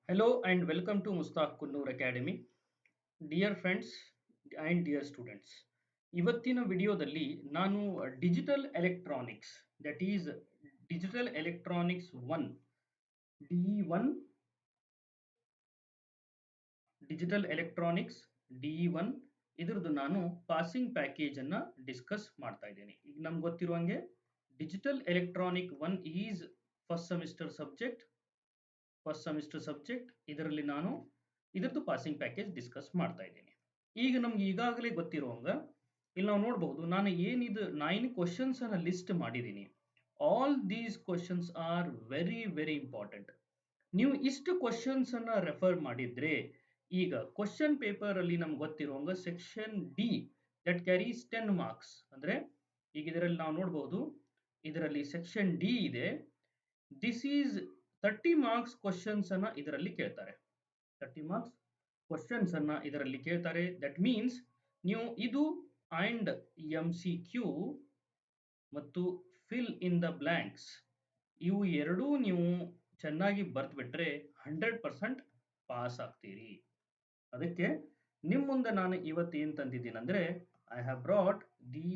Hello and welcome to Mustaq Kunnur Academy. Dear friends and dear students, ಇವತ್ತಿನ ವಿಡಿಯೋದಲ್ಲಿ ನಾನು digital electronics that is digital electronics 1 DE1 digital electronics DE1 ಇದರದ್ದು ನಾನು passing package ಅನ್ನ discuss ಮಾಡ್ತಾ ಇದ್ದೀನಿ. ಈಗ ನಮ್ಗೆ ಗೊತ್ತಿರುವಂಗೆ digital electronic 1 is first semester subject ಇದರಲ್ಲಿ ನಾನು ಇದರದ್ದು ಪಾಸಿಂಗ್ ಪ್ಯಾಕೇಜ್ ಡಿಸ್ಕಸ್ ಮಾಡ್ತಾ ಇದ್ದೀನಿ. ಈಗ ನಮ್ಗೆ ಈಗಾಗಲೇ ಗೊತ್ತಿರುವಂಗ ಇಲ್ಲಿ ನಾವು ನೋಡಬಹುದು ನಾನು ಏನಿದು 9 ಕ್ವಶನ್ಸ್ ಅನ್ನ ಲಿಸ್ಟ್ ಮಾಡಿದ್ದೀನಿ. All these questions are very very important. ನೀವು ಇಷ್ಟು ಕ್ವಶನ್ಸ್ ಅನ್ನ ರೆಫರ್ ಮಾಡಿದ್ರೆ ಈಗ ಕ್ವಶನ್ ಪೇಪರ್ ಅಲ್ಲಿ ನಮ್ಗೆ ಗೊತ್ತಿರುವಂಗ section D that carries 10 marks ಅಂದ್ರೆ ಈಗ ಇದರಲ್ಲಿ ನಾವು ನೋಡಬಹುದು ಇದರಲ್ಲಿ ಸೆಕ್ಷನ್ ಡಿ ಇದೆ. ದಿಸ್ ಈಸ್ 30 ಮಾರ್ಕ್ಸ್ ಕ್ವಶನ್ಸ್ ಅನ್ನ ಇದರಲ್ಲಿ ಕೇಳ್ತಾರೆ. 30 ಮಾರ್ಕ್ಸ್ ಕ್ವಶನ್ಸ್ ಅನ್ನ ಇದರಲ್ಲಿ ಕೇಳ್ತಾರೆ. ದಟ್ ಮೀನ್ಸ್ ನೀವು ಇದು ಅಂಡ್ MCQ ಮತ್ತು ಫಿಲ್ ಇನ್ ದ ಬ್ಲಾಂಕ್ಸ್ ಇವು ಎರಡೂ ನೀವು ಚೆನ್ನಾಗಿ ಬರ್ದ್ಬಿಟ್ರೆ 100% ಪಾಸ್ ಆಗ್ತೀರಿ. ಅದಕ್ಕೆ ನಿಮ್ಮ ಮುಂದೆ ನಾನು ಇವತ್ತು ಏನ್ ತಂದಿದ್ದೀನಿ ಅಂದ್ರೆ I have brought the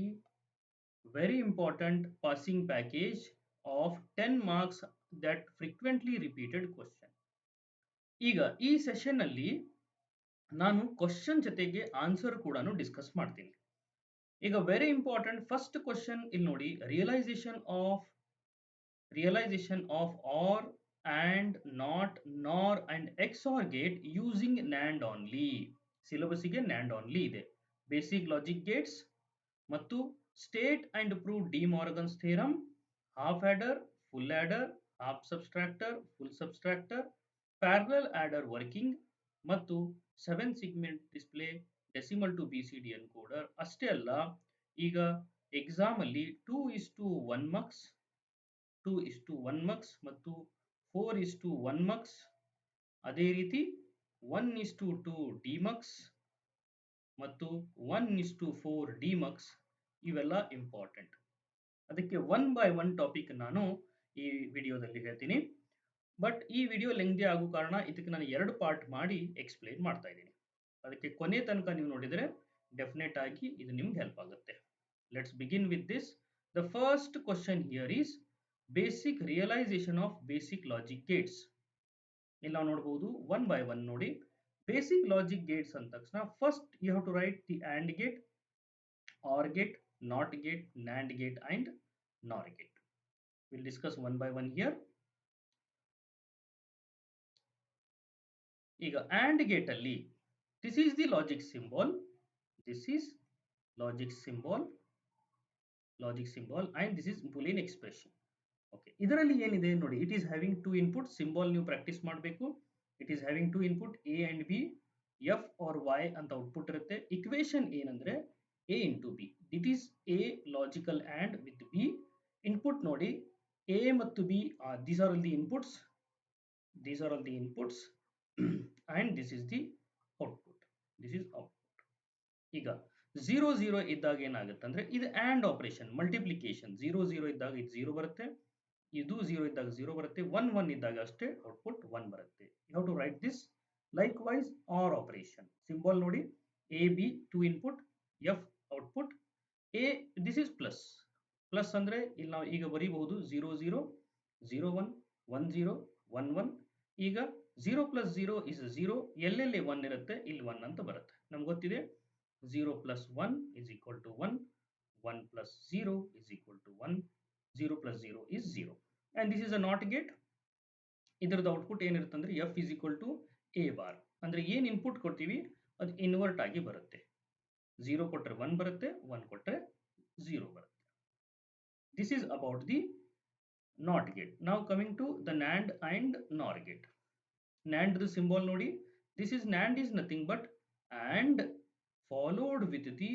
very important passing package of 10 marks that frequently repeated question. ಈಗ ಈ ಸೆಷನ್ ಅಲ್ಲಿ ನಾನು ಕ್ವಶನ್ ಜೊತೆಗೆ ಆನ್ಸರ್ ಕೂಡ ಡಿಸ್ಕಸ್ ಮಾಡ್ತೀನಿ. ಈಗ ವೆರಿ ಇಂಪಾರ್ಟೆಂಟ್ ಫಸ್ಟ್ ಕ್ವಶನ್ ಇಲ್ಲಿ ನೋಡಿ, realisation of OR and NOT NOR and XOR gate using NAND only. ಸಿಲೆಬಸ್ಗೆ NAND ಓನ್ಲಿ ಇದೆ. ಬೇಸಿಕ್ ಲಾಜಿಕ್ ಗೇಟ್ಸ್ ಮತ್ತು state and prove De Morgan's theorem, half adder, full adder, half subtractor, full subtractor, parallel adder working ಮತ್ತು 7 segment display, decimal to BCD encoder. ಅಷ್ಟೇ ಅಲ್ಲ, ಈಗ exam ಅಲ್ಲಿ 2:1 marks, 2:1 marks ಮತ್ತು 4:1 marks, ಅದೇ ರೀತಿ 1:2 ಡಿ ಮಾರ್ಕ್ಸ್ ಮತ್ತು 1:4 ಡಿ ಮಾರ್ಕ್ಸ್ ಇವೆಲ್ಲ ಇಂಪಾರ್ಟೆಂಟ್. ಅದಕ್ಕೆ ಒನ್ ಬೈ ಒನ್ ಟಾಪಿಕ್ ನಾನು ಈ ವಿಡಿಯೋದಲ್ಲಿ ಹೇಳ್ತೀನಿ. ಬಟ್ ಈ ವಿಡಿಯೋ ಲೆಂಗ್ದಿ ಆಗೋ ಕಾರಣ ಇದಕ್ಕೆ ನಾನು 2 ಪಾರ್ಟ್ ಮಾಡಿ ಎಕ್ಸ್ಪ್ಲೈನ್ ಮಾಡ್ತಾ ಇದ್ದೀನಿ. ಅದಕ್ಕೆ ಕೊನೆ ತನಕ ನೀವು ನೋಡಿದರೆ ಡೆಫಿನೆಟ್ ಆಗಿ ಇದು ನಿಮ್ಗೆ ಹೆಲ್ಪ್ ಆಗುತ್ತೆ. Let's begin with this. The first question here is basic realization of basic logic gates. ಇಲ್ಲಿ ನಾವು ನೋಡಬಹುದು ಒನ್ ಬೈ ಒನ್ ನೋಡಿ. ಬೇಸಿಕ್ ಲಾಜಿಕ್ ಗೇಟ್ಸ್ ಅಂದ ತಕ್ಷಣ first you have to write the AND gate, OR gate, NOT gate, NAND gate and NOR gate. We'll discuss one by one here. ಈಗ AND gate ಅಲ್ಲಿ this is the logic symbol, this is logic symbol and this is boolean expression. Okay, ಇದರಲ್ಲಿ ಏನಿದೆ ನೋಡಿ, it is having two input symbol ನೀವು practice ಮಾಡಬೇಕು. It is having two input A and B, F or Y ಅಂತ output ಇರುತ್ತೆ. Equation ಏನಂದ್ರೆ A into B. It is A logical AND with B. Input ನೋಡಿ A ಮತ್ತು B, these are all the inputs. These are all the inputs and this is the output. This is output. ಈಗ 0 0 ಇದ್ದಾಗ ಏನಾಗುತ್ತೆ ಅಂದ್ರೆ ಇದು AND operation multiplication. 0 0 ಇದ್ದಾಗ ಇದು 0 ಬರುತ್ತೆ, ಇದು 0 ಇದ್ದಾಗ 0 ಬರುತ್ತೆ, 1 1 ಇದ್ದಾಗ ಅಷ್ಟೇ ಔಟ್ಪುಟ್ 1 ಬರುತ್ತೆ. You have to write this. Likewise OR operation symbol ನೋಡಿ, AB 2 input, F output, A this is plus. Plus ಅಂದ್ರೆ ಇಲ್ಲಿ ನಾವು ಈಗ ಬರೀಬಹುದು 0 0 0 1 1 0 1 1. ಈಗ 0 plus 0 is 0. ಎಲ್ಲೆಲ್ಲಿ 1 ಇರುತ್ತೆ ಇಲ್ಲಿ 1 ಅಂತ ಬರುತ್ತೆ. ನಮ್ಗೆ ಗೊತ್ತಿದೆ 0 plus 1 is equal to 1, 1 plus 0 is equal to 1, 0 plus 0 is 0. And this is a NOT gate. ಇದರದ ಔಟ್ಪುಟ್ ಏನಿರುತ್ತೆ ಅಂದ್ರೆ F is equal to A bar. ಅಂದ್ರೆ ಏನ್ ಇನ್ಪುಟ್ ಕೊಡ್ತೀವಿ ಅದು ಇನ್ವರ್ಟ್ ಆಗಿ ಬರುತ್ತೆ. 0 ಕೊಟ್ಟರೆ 1 ಬರುತ್ತೆ, 1 ಕೊಟ್ಟರೆ 0 ಬರುತ್ತೆ. This is about the NOT gate. Now coming to the NAND and NOR gate. NAND the symbol ನೋಡಿ, this is NAND is nothing but AND followed with the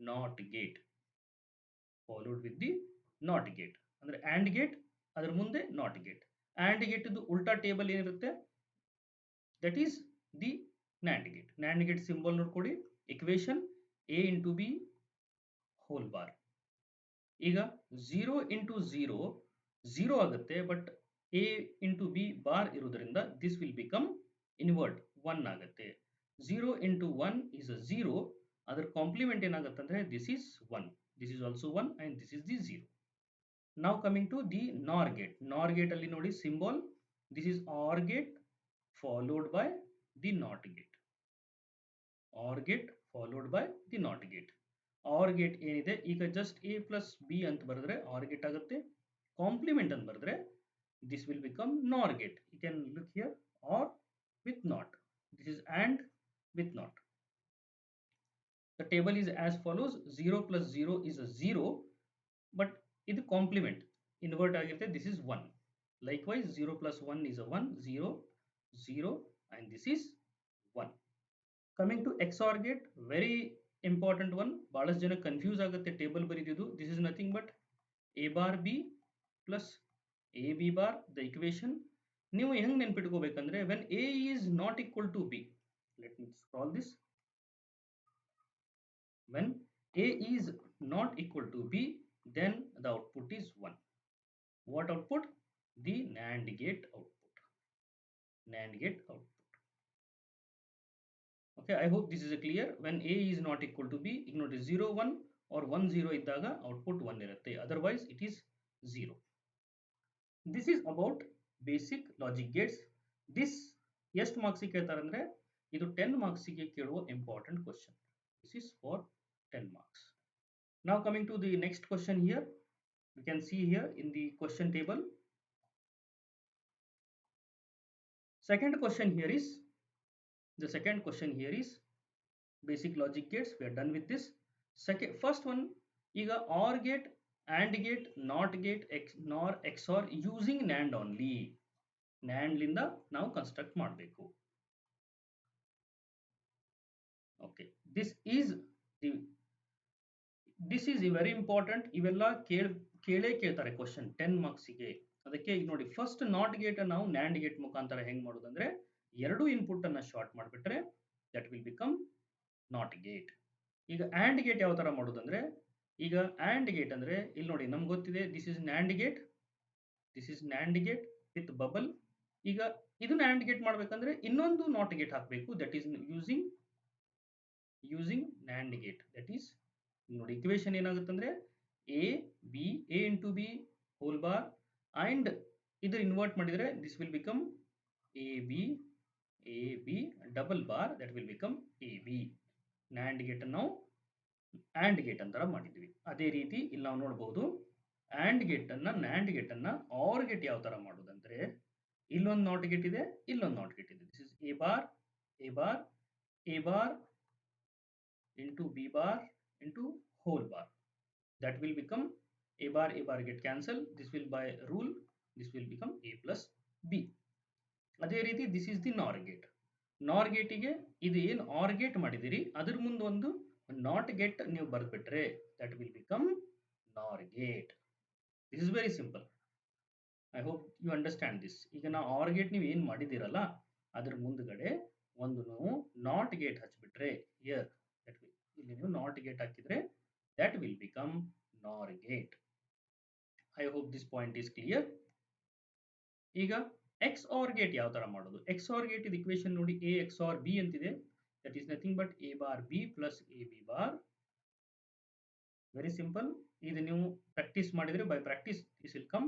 NOT gate. Followed with the NOT gate. ಅಂದ್ರೆ AND gate ಅದರ ಮುಂದೆ NOT gate. AND gate ಇದು ಉಲ್ಟಾ table ಏನಿರುತ್ತೆ that is the NAND gate. NAND gate symbol ನೋಡ್ಕೊಳ್ಳಿ, equation A into B whole bar. ಈಗ 0 into 0 0 ಆಗುತ್ತೆ, but A into B bar ಇರುವುದರಿಂದ this will become ಇನ್ವರ್ಟ್ 1 ಆಗುತ್ತೆ. 0 into 1 is a 0. ಅದರ compliment ಏನಾಗುತ್ತೆ ಅಂದರೆ this is 1. This is also 1 and this is the 0. Now coming to the NOR gate. NOR gate ಅಲ್ಲಿ ನೋಡಿ symbol. This is OR gate followed by the NOT gate. OR gate followed by the NOT gate. OR gate ಏನಿದೆ ಈಗ just a plus b ಅಂತ ಬರೆದ್ರೆ OR gate ಆಗುತ್ತೆ. Compliment ಅಂತ ಬರೆದ್ರೆ this will become NOR gate. You can look here, OR with NOT. This is AND with NOT. The table is as follows. 0 plus 0 is a 0, but ಇದು compliment invert ಆಗಿರುತ್ತೆ. This is 1. Likewise 0 plus 1 is a 1, 0, 0 and this is 1. Coming to XOR gate, very important one. ಬಹಳಷ್ಟು ಜನ confuse ಆಗುತ್ತೆ table ಬರೆದಿದ್ದು. This is nothing but a bar b plus a b bar the equation. ನೀವು ಹೆಂಗೆ ನೆನ್ಪಿಟ್ಕೋಬೇಕಂದ್ರೆ when a is not equal to b, let me scroll this. When a is not equal to b, then the output is 1. What output? The NAND gate output. NAND gate output. Okay, I hope this is clear. When a is not equal to b, ಈಗ ನೋಡಿ 0 1 or 1 0 ಇದ್ದಾಗ output 1 ಇರುತ್ತೆ. Otherwise it is 0. This is about basic logic gates. This ಎಷ್ಟು marks ಕೇಳ್ತಾರೆ ಅಂದ್ರೆ ಇದು 10 marks ಗೆ ಕೇಳುವ important question. This is for 10 marks. Now coming to the next question here. You can see here in the question table. Second question here is basic logic gates. We are done with this. First one, ಈಗ OR gate, AND gate, NOT gate, NOR, XOR using NAND only. NAND ಲಿಂದ ನಾವು construct ಮಾಡಬೇಕು. Okay, this is very important. ಇವೆಲ್ಲ ಕೇಳ್ತಾರೆ question 10 marks ಗೆ. ಅದಕ್ಕೆ ಈಗ ನೋಡಿ ಫಸ್ಟ್ ನಾಟ್ ಗೇಟ್ ನಾವು NAND ಗೇಟ್ ಮುಖಾಂತರ ಹೆಂಗ್ ಮಾಡೋದಂದ್ರೆ ಎರಡು ಇನ್ಪುಟ್ ಅನ್ನ ಶಾರ್ಟ್ ಮಾಡಿಬಿಟ್ರೆ that will become not gate. ಈಗ AND ಗೇಟ್ ಯಾವ ತರ ಮಾಡೋದಂದ್ರೆ ಈಗ AND ಗೇಟ್ ಅಂದ್ರೆ ಇಲ್ಲಿ ನೋಡಿ ನಮ್ಗೆ ಗೊತ್ತಿದೆ this is NAND gate with bubble. ಈಗ ಇದನ್ನ AND ಗೇಟ್ ಮಾಡ್ಬೇಕಂದ್ರೆ ಇನ್ನೊಂದು ನಾಟ್ ಗೇಟ್ ಹಾಕಬೇಕು. That is using NAND gate. That is ನೋಡಿ ಇಕ್ವೇಶನ್ ಏನಾಗುತ್ತೆ ಅಂದ್ರೆ a into b whole bar and ಇದು ಇನ್ವರ್ಟ್ ಮಾಡಿದ್ರೆ this will become a b double bar that will become ab. NAND gate ಅನ್ನು ನಾವು AND ಗೇಟ್ ಅಂತರ ಮಾಡಿದ್ವಿ. ಅದೇ ರೀತಿ ಇಲ್ಲಿ ನಾವು ನೋಡಬಹುದು NAND ಗೇಟ್ ಅನ್ನ OR ಗೇಟ್ ಯಾವ ತರ ಮಾಡೋದಂದ್ರೆ ಇಲ್ಲೊಂದು ನಾಟ್ ಗೇಟ್ ಇದೆ, ಇಲ್ಲೊಂದು ನಾಟ್ ಗೇಟ್ ಇದೆ. This is a bar into b bar into whole bar. That will become a bar get cancel. This will by rule this will become a plus b. ಅದೇ ರೀತಿ this is the NOR gate. NOR ಗೇಟಿಗೆ ಇದು ಏನು OR gate ಮಾಡಿದಿರಿ ಅದ್ರ ಮುಂದೆ ಒಂದು not gate ನೀವು ಬರೆದ್ಬಿಟ್ರೆ that will become NOR gate. This is very simple. I hope you understand this. ಈಗ ನಾವು OR ಗೇಟ್ ನೀವು ಏನು ಮಾಡಿದಿರಲ್ಲ ಅದ್ರ ಮುಂದ್ಗಡೆ ಒಂದು ನಾವು ನಾಟ್ ಗೇಟ್ ಹಚ್ಚಿಬಿಟ್ರೆ here ಇಲ್ಲಿ ನೀವು ನಾಟ್ ಗೇಟ್ ಹಾಕಿದ್ರೆ that will become NOR gate. I hope this point is clear. ಈಗ XOR gate ಯಾವ ತರ ಮಾಡೋದು? XOR gate ಇದು equation ನೋಡಿ A XOR B ಅಂತಿದೆ. That is nothing but A bar B plus AB bar. Very simple. ಇದು ನೀವು practice ಮಾಡಿದ್ರೆ by practice this will come.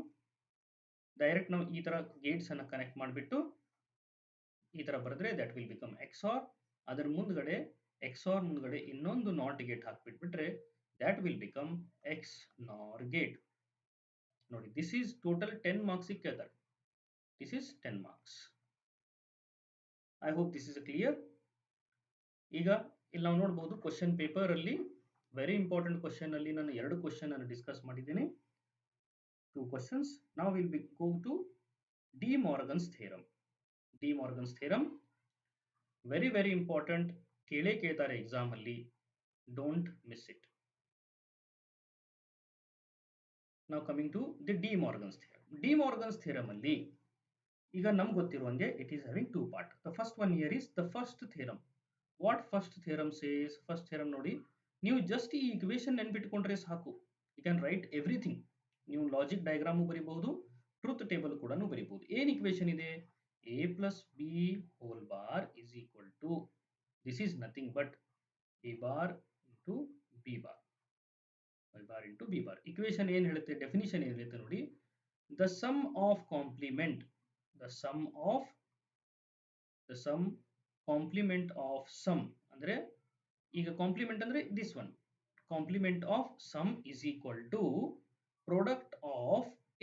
Direct ನಾವು ಈ ತರ ಗೇಟ್ಸ್ ಅನ್ನು ಕನೆಕ್ಟ್ ಮಾಡಿಬಿಟ್ಟು ಈ ತರ ಬರೆದ್ರೆ that will become XOR. ಅದರ ಮುಂದ್ಗಡೆ XOR ಮುಂದ್ಗಡೆ ಇನ್ನೊಂದು ನಾಟ್ ಗೇಟ್ ಹಾಕ್ಬಿಟ್ಬಿಟ್ರೆ that will become XNOR gate. ನೋಡಿ this is total 10 marks ಕೇಳ್ತಾರೆ. This is 10 marks. I hope this is clear. ಈಗ ಇಲ್ಲಿ ನಾವು ನೋಡಬಹುದು ಕ್ವೆಶ್ಚನ್ ಪೇಪರ್ ಅಲ್ಲಿ ವೆರಿ ಇಂಪಾರ್ಟೆಂಟ್ ಕ್ವೆಶ್ಚನ್ ಅಲ್ಲಿ ನಾನು ಎರಡು ಕ್ವೆಶ್ಚನ್ ಅನ್ನು ಡಿಸ್ಕಸ್ ಮಾಡಿದ್ದೀನಿ. 2 questions. Now we'll go to De Morgan's theorem. De Morgan's theorem very important. ಕೇಳ್ತಾರೆ ಎಕ್ಸಾಮ್ ಅಲ್ಲಿ. Don't miss it. Now coming to the De Morgan's theorem. De Morgan's theorem ಅಲ್ಲಿ ಈಗ ನಮ್ಗೆ ಗೊತ್ತಿರುವಂಗೆ it is having two part. The first one here is the first theorem. What first theorem says? First theorem ನೋಡಿ ನೀವು just ಈ equation ನೆನ್ಪಿಟ್ಕೊಂಡ್ರೆ ಸಾಕು. You can write everything. ನೀವು logic diagram ಬರೀಬಹುದು, truth table ಕೂಡ ಬರೀಬಹುದು. ಏನು ಇಕ್ವೇಶನ್ ಇದೆ? a plus b whole bar is equal to, this is nothing but a bar into b bar, a bar into b bar. Equation ಏನು ಹೇಳುತ್ತೆ, definition ಏನು ಹೇಳುತ್ತೆ ನೋಡಿ, the sum of complement, the sum of the sum complement of sum ಅಂದ್ರೆ, ಈಗ compliment ಅಂದ್ರೆ this one, complement of sum is equal to product of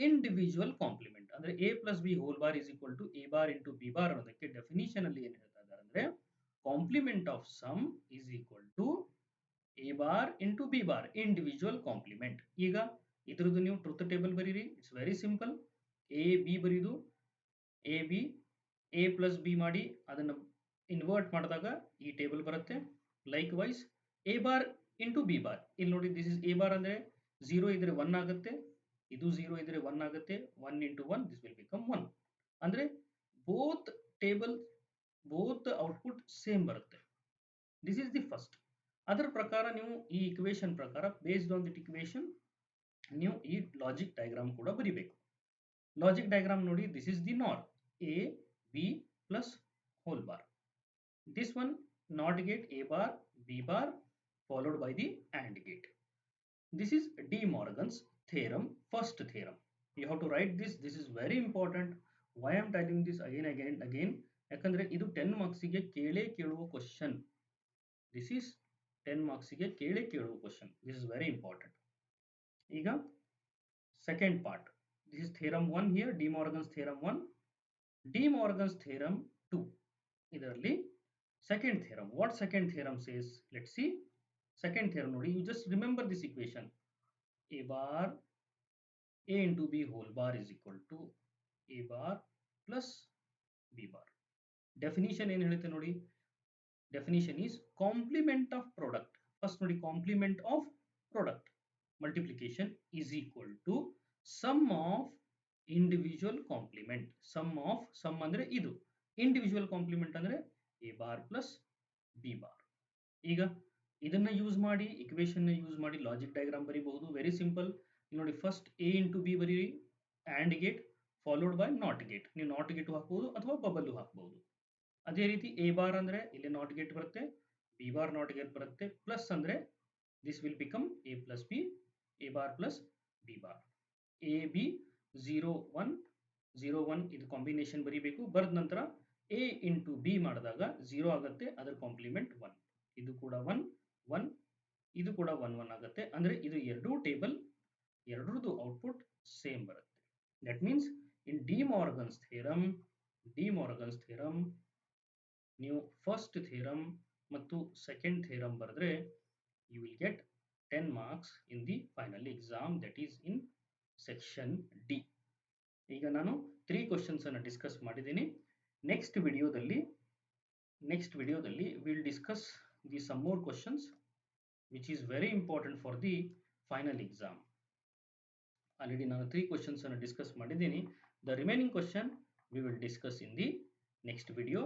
individual complement. ಅಂದ್ರೆ a plus b whole bar is equal to a bar into b bar ಅನ್ನೋದಕ್ಕೆ definition ಅಲ್ಲಿ ಏನು ಹೇಳ್ತಾ ಇದ್ದಾರೆ ಅಂದ್ರೆ, complement of sum is equal to a bar into b bar individual complement. ಈಗ ಇದ್ರದ್ದು ನೀವು ಟ್ರುತ್ ಟೇಬಲ್ ಬರೀರಿ, it's very simple. a b ಬರೀದು, a b a plus b ಮಾಡಿ ಅದನ್ನ ಇನ್ವರ್ಟ್ ಮಾಡಿದಾಗ ಈ ಟೇಬಲ್ ಬರುತ್ತೆ. Likewise a bar into b bar, ಇಲ್ಲಿ ನೋಡಿ ದಿಸ್ ಇಸ್ a bar ಅಂದ್ರೆ 0 ಇದ್ರೆ 1 ಆಗುತ್ತೆ, ಇದು 0 ಇದ್ರೆ 1 ಆಗುತ್ತೆ, 1 into 1 this will become 1. ಅಂದ್ರೆ both table both output same ಬರುತ್ತೆ. This is the first. ಅದರ ಪ್ರಕಾರ ನೀವು ಈ ಇಕ್ವೇಶನ್ ಪ್ರಕಾರ ಬೇಸ್ಡ್ ಆನ್ ದಿಟ್ ಇಕ್ವೇಶನ್ ನೀವು ಈ ಲಾಜಿಕ್ ಡಯಾಗ್ರಾಮ್ ಕೂಡ ಬರಿಬೇಕು. ಲಾಜಿಕ್ ಡಯಾಗ್ರಾಮ್ ನೋಡಿ, ದಿಸ್ ಇಸ್ ದಿ ನಾರ್ a b plus whole bar. This one NOT gate, a bar b bar followed by the AND gate. This is De Morgan's theorem, first theorem. You have to write this. This is very important. Why I am telling this again ಯಾಕಂದ್ರೆ ಇದು 10 marks ಗೆ ಕೇಳುವ question. This is 10 marks ಗೆ ಕೇಳುವ question. This is very important. ಈಗ second part. This is theorem 1 here, De Morgan's theorem 1, De Morgan's theorem 2. ಇದರಲ್ಲಿ second theorem. What second theorem says? Let's see. Second theorem ನೋಡಿ, you just remember this equation. A bar a into b whole bar is equal to a bar plus b bar. Definition ಏನು ಹೇಳುತ್ತೆ ನೋಡಿ, definition is complement of product. First ನೋಡಿ, complement of product multiplication is equal to sum of individual complement. Sum ಅಂದ್ರೆ ಇದು, individual complement ಅಂದ್ರೆ a bar plus b bar. ಈಗ ಇದನ್ನ use ಮಾಡಿ, ಇಕ್ವೇಶನ್ ಯೂಸ್ ಮಾಡಿ ಲಾಜಿಕ್ ಡಯಾಗ್ರಾಮ್ ಬರೀಬಹುದು. Very simple. ನೋಡಿ, ಫಸ್ಟ್ a ಇಂಟು ಬಿ ಬರೀರಿ, AND gate followed by NOT gate. ನೀವು ನಾಟ್ ಗೇಟ್ ಹಾಕ್ಬಹುದು ಅಥವಾ ಬಬಲ್ ಹಾಕ್ಬಹುದು. ಅದೇ ರೀತಿ a ಬಾರ್ ಅಂದ್ರೆ ಇಲ್ಲಿ ನಾಟ್ ಗೇಟ್ ಬರುತ್ತೆ, b ಬಾರ್ ನಾಟ್ ಗೇಟ್ ಬರುತ್ತೆ, ಪ್ಲಸ್ ಅಂದ್ರೆ this will become a plus b, a bar plus b bar. a b 0 1 0 1 ಇದು ಕಾಂಬಿನೇಷನ್ ಬರೀಬೇಕು. ಬರೆದ ನಂತರ a ಇಂಟು b ಮಾಡಿದಾಗ 0 ಆಗುತ್ತೆ, ಅದರ ಕಾಂಪ್ಲಿಮೆಂಟ್ 1. ಇದು ಕೂಡ 1 1, ಇದು ಕೂಡ 1 1 ಆಗುತ್ತೆ. ಅಂದ್ರೆ ಇದು ಎರಡೂ ಟೇಬಲ್ ಎರಡರದ್ದು ಔಟ್ಪುಟ್ ಸೇಮ್ ಬರುತ್ತೆ. That means in De Morgan's theorem ನೀವು ಫಸ್ಟ್ ಥಿಯರಮ್ ಮತ್ತು ಸೆಕೆಂಡ್ ಥಿಯರಮ್ ಬರೆದ್ರೆ you will get 10 marks in the final exam, that is in section D. ಈಗ ನಾನು 3 ಕ್ವಶನ್ಸ್ ಅನ್ನು ಡಿಸ್ಕಸ್ ಮಾಡಿದ್ದೀನಿ. ನೆಕ್ಸ್ಟ್ ವಿಡಿಯೋದಲ್ಲಿ will discuss the some more questions which is very important for the final exam. Already ನಾನು 3 questions ಅನ್ನು discuss ಮಾಡಿದ್ದೀನಿ. The remaining question we will discuss in the next video.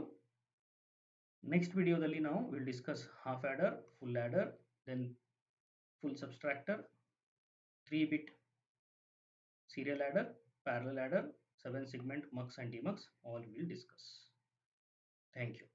Next ವಿಡಿಯೋದಲ್ಲಿ ನಾವು will discuss half adder, full adder, then full subtractor, 3-bit serial adder, parallel adder, 7 segment mux and demux, all we will discuss. Thank you.